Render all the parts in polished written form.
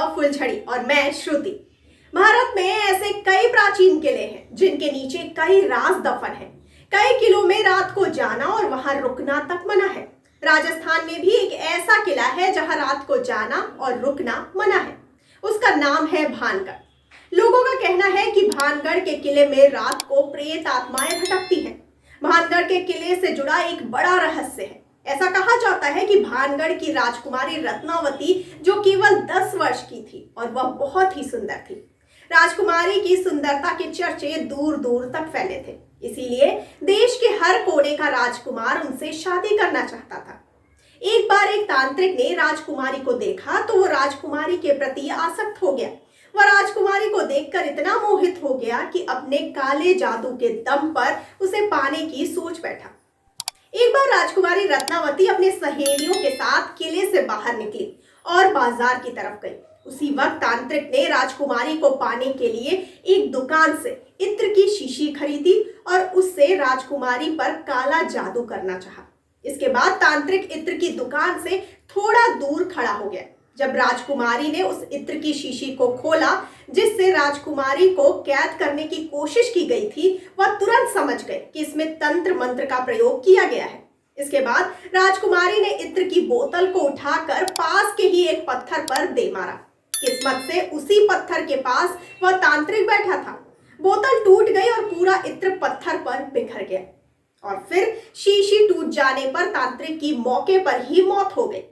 फुलझड़ी और मैं श्रुति। भारत में ऐसे कई प्राचीन किले हैं जिनके नीचे कई राज दफन हैं। कई किलों में रात को जाना और वहां रुकना तक मना है। राजस्थान में भी एक ऐसा किला है जहां रात को जाना और रुकना मना है। उसका नाम है भानगढ़। लोगों का कहना है कि भानगढ़ के किले में रात को प्रेत आत्माएं भटकती हैं। भानगढ़ के किले से जुड़ा एक बड़ा रहस्य है। ऐसा कहा जाता है कि भानगढ़ की राजकुमारी रत्नावती, जो केवल 10 वर्ष की थी और वह बहुत ही सुंदर थी। राजकुमारी की सुंदरता के चर्चे दूर दूर तक फैले थे, इसीलिए देश के हर कोने का राजकुमार उनसे शादी करना चाहता था। एक बार एक तांत्रिक ने राजकुमारी को देखा तो वो राजकुमारी के प्रति आसक्त हो गया। वह राजकुमारी को देखकर इतना मोहित हो गया कि अपने काले जादू के दम पर उसे पाने की सोच बैठा। एक बार राजकुमारी रत्नावती अपने सहेलियों के साथ किले से बाहर निकली और बाजार की तरफ गई। उसी वक्त तांत्रिक ने राजकुमारी को पाने के लिए एक दुकान से इत्र की शीशी खरीदी और उससे राजकुमारी पर काला जादू करना चाहा। इसके बाद तांत्रिक इत्र की दुकान से थोड़ा दूर खड़ा हो गया। जब राजकुमारी ने उस इत्र की शीशी को खोला जिससे राजकुमारी को कैद करने की कोशिश की गई थी, वह तुरंत समझ गए कि इसमें तंत्र मंत्र का प्रयोग किया गया है। इसके बाद राजकुमारी ने इत्र की बोतल को उठाकर पास के ही एक पत्थर पर दे मारा। किस्मत से उसी पत्थर के पास वह तांत्रिक बैठा था। बोतल टूट गई और पूरा इत्र पत्थर पर बिखर गया और फिर शीशी टूट जाने पर तांत्रिक की मौके पर ही मौत हो गई।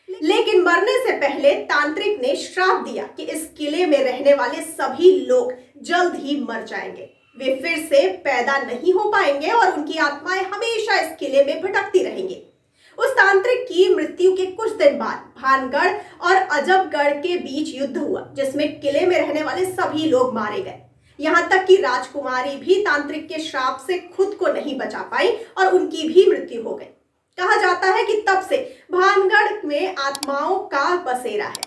लेकिन मरने से पहले तांत्रिक ने श्राप दिया कि इस किले में रहने वाले सभी लोग जल्द ही मर जाएंगे। वे फिर से पैदा नहीं हो पाएंगे और उनकी आत्माएं हमेशा इस किले में भटकती रहेंगी। उस तांत्रिक की मृत्यु के कुछ दिन बाद भानगढ़ और अजबगढ़ के बीच युद्ध हुआ, जिसमें किले में रहने वाले सभी लोग मारे गए। यहाँ तक कि राजकुमारी भी तांत्रिक के श्राप से खुद को नहीं बचा पाई और उनकी भी मृत्यु हो गई। कहा जाता है कि तब से भानगढ़ में आत्माओं का बसेरा है।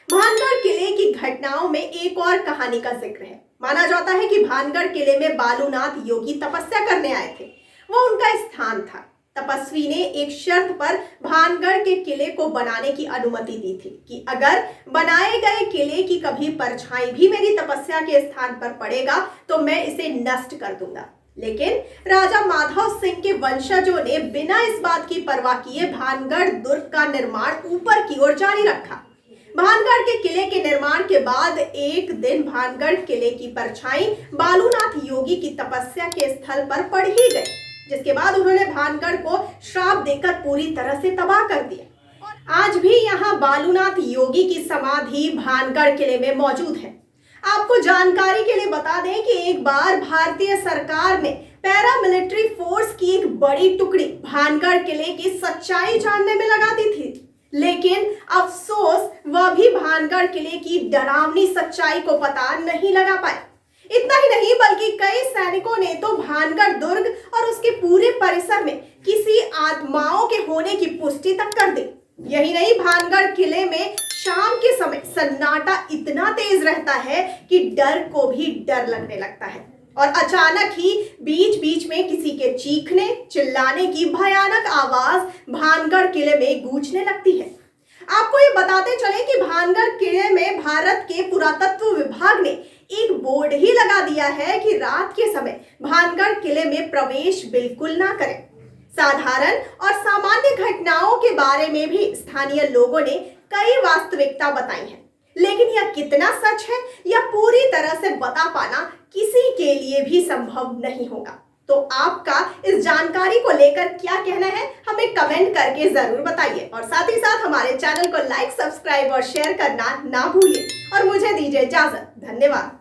भानगढ़ किले की घटनाओं में एक और कहानी का जिक्र है। माना जाता है कि भानगढ़ किले में बालूनाथ योगी तपस्या करने आए थे। वो उनका स्थान था। तपस्वी ने एक शर्त पर भानगढ़ के किले को बनाने की अनुमति दी थी कि अगर बनाए गए किले की कभी परछाई भी मेरी तपस्या के स्थान पर पड़ेगा तो मैं इसे नष्ट कर दूंगा। लेकिन राजा माधव सिंह के वंशजों ने बिना इस बात की परवाह किए भानगढ़ दुर्ग का निर्माण ऊपर की ओर जारी रखा। भानगढ़ के किले के निर्माण के बाद एक दिन भानगढ़ किले की परछाई बालूनाथ योगी की तपस्या के स्थल पर पड़ ही गई, जिसके बाद उन्होंने भानगढ़ को श्राप देकर पूरी तरह से तबाह कर दिया। आज भी यहाँ बालूनाथ योगी की समाधि भानगढ़ किले में मौजूद है। आपको जानकारी के लिए बता दें कि एक बार भारतीय सरकार ने पैरामिलिट्री फोर्स की एक बड़ी टुकड़ी भानगढ़ किले की सच्चाई जानने में लगा दी थी, लेकिन अफसोस वह भी भानगढ़ किले की डरावनी सच्चाई को पता नहीं लगा पाए। इतना ही नहीं बल्कि कई सैनिकों ने तो भानगढ़ दुर्ग और उसके पूरे परिसर में किसी आत्माओं के होने की पुष्टि तक कर दी। यही नहीं, भानगढ़ किले में शाम के समय सन्नाटा इतना तेज रहता है कि डर को भी डर लगने लगता है और अचानक ही बीच बीच में किसी के चीखने चिल्लाने की भयानक आवाज भानगढ़ किले में गूंजने लगती है। आपको ये बताते चले कि भानगढ़ किले में भारत के पुरातत्व विभाग ने एक बोर्ड ही लगा दिया है कि रात के समय भानगढ़ किले में प्रवेश बिल्कुल ना करें। साधारण और सामान्य घटनाओं के बारे में भी स्थानीय लोगों ने कई वास्तविकता बताई है, लेकिन यह कितना सच है यह पूरी तरह से बता पाना किसी के लिए भी संभव नहीं होगा। तो आपका इस जानकारी को लेकर क्या कहना है हमें कमेंट करके जरूर बताइए और साथ ही साथ हमारे चैनल को लाइक, सब्सक्राइब और शेयर करना ना भूलिए और मुझे दीजिए इजाजत। धन्यवाद।